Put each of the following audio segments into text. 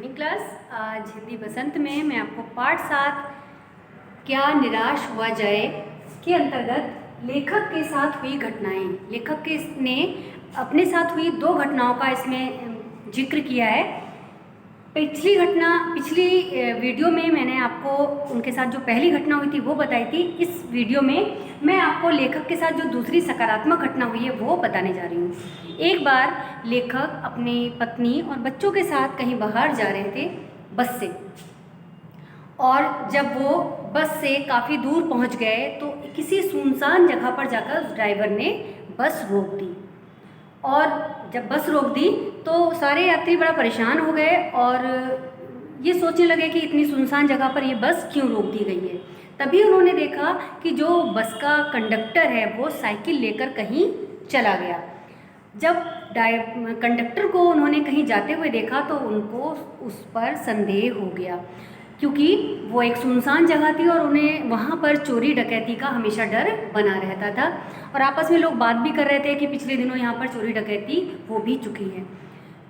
Morning class. आज हिंदी बसंत में मैं आपको पाठ 7 क्या निराश हुआ जाए के अंतर्गत लेखक के साथ हुई घटनाएं, लेखक के ने अपने साथ हुई 2 घटनाओं का इसमें जिक्र किया है। पिछली वीडियो में मैंने आपको उनके साथ जो पहली घटना हुई थी वो बताई थी। इस वीडियो में मैं आपको लेखक के साथ जो दूसरी सकारात्मक घटना हुई है वो बताने जा रही हूँ। एक बार लेखक अपनी पत्नी और बच्चों के साथ कहीं बाहर जा रहे थे बस से, और जब वो बस से काफ़ी दूर पहुँच गए तो किसी सुनसान जगह पर जाकर उस ड्राइवर ने बस रोक दी। और जब बस रोक दी तो सारे यात्री बड़ा परेशान हो गए और ये सोचने लगे कि इतनी सुनसान जगह पर ये बस क्यों रोक दी गई है। तभी उन्होंने देखा कि जो बस का कंडक्टर है वो साइकिल लेकर कहीं चला गया। जब कंडक्टर को उन्होंने कहीं जाते हुए देखा तो उनको उस पर संदेह हो गया, क्योंकि वो एक सुनसान जगह थी और उन्हें वहाँ पर चोरी डकैती का हमेशा डर बना रहता था। और आपस में लोग बात भी कर रहे थे कि पिछले दिनों यहाँ पर चोरी डकैती हो भी चुकी है।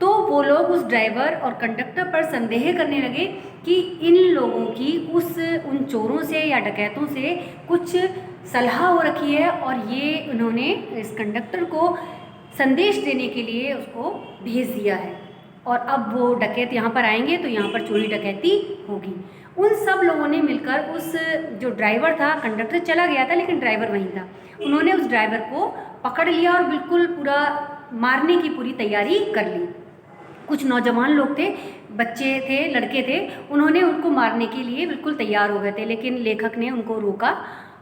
तो वो लोग उस ड्राइवर और कंडक्टर पर संदेह करने लगे कि इन लोगों की उन चोरों से या डकैतों से कुछ सलाह हो रखी है, और ये उन्होंने इस कंडक्टर को संदेश देने के लिए उसको भेज दिया है, और अब वो डकैत यहाँ पर आएंगे तो यहाँ पर चोरी डकैती होगी। उन सब लोगों ने मिलकर उस जो ड्राइवर था, कंडक्टर चला गया था लेकिन ड्राइवर वहीं था, उन्होंने उस ड्राइवर को पकड़ लिया और बिल्कुल पूरा मारने की पूरी तैयारी कर ली। कुछ नौजवान लोग थे, बच्चे थे, लड़के थे, उन्होंने उनको मारने के लिए बिल्कुल तैयार हो गए थे, लेकिन लेखक ने उनको रोका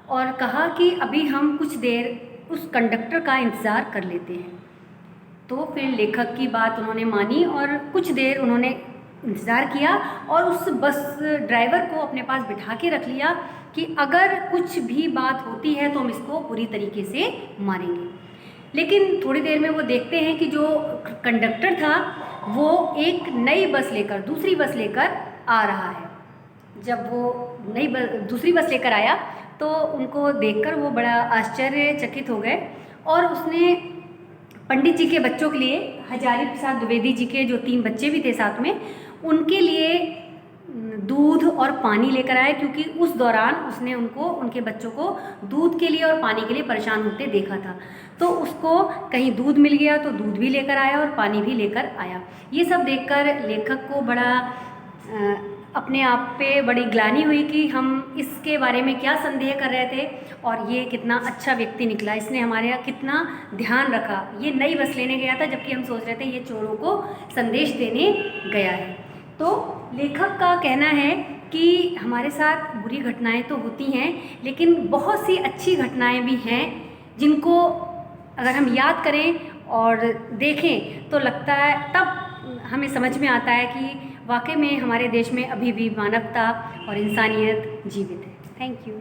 और कहा कि अभी हम कुछ देर उस कंडक्टर का इंतज़ार कर लेते हैं। तो फिर लेखक की बात उन्होंने मानी और कुछ देर उन्होंने इंतज़ार किया और उस बस ड्राइवर को अपने पास बिठा के रख लिया कि अगर कुछ भी बात होती है तो हम इसको पूरी तरीके से मारेंगे। लेकिन थोड़ी देर में वो देखते हैं कि जो कंडक्टर था वो एक नई बस लेकर, दूसरी बस लेकर आ रहा है। जब वो दूसरी बस लेकर आया तो उनको देखकर वो बड़ा आश्चर्यचकित हो गए, और उसने पंडित जी के बच्चों के लिए, हजारी प्रसाद द्विवेदी जी के जो 3 बच्चे भी थे साथ में, उनके लिए दूध और पानी लेकर आया, क्योंकि उस दौरान उसने उनके बच्चों को दूध के लिए और पानी के लिए परेशान होते देखा था। तो उसको कहीं दूध मिल गया तो दूध भी लेकर आया और पानी भी लेकर आया। ये सब देखकर लेखक को बड़ा अपने आप पे बड़ी ग्लानि हुई कि हम इसके बारे में क्या संदेह कर रहे थे, और ये कितना अच्छा व्यक्ति निकला, इसने हमारे यहाँ कितना ध्यान रखा। ये नई बस लेने गया था जबकि हम सोच रहे थे ये चोरों को संदेश देने गया है। तो लेखक का कहना है कि हमारे साथ बुरी घटनाएं तो होती हैं, लेकिन बहुत सी अच्छी घटनाएं भी हैं जिनको अगर हम याद करें और देखें तो लगता है, तब हमें समझ में आता है कि वाकई में हमारे देश में अभी भी मानवता और इंसानियत जीवित है। Thank you.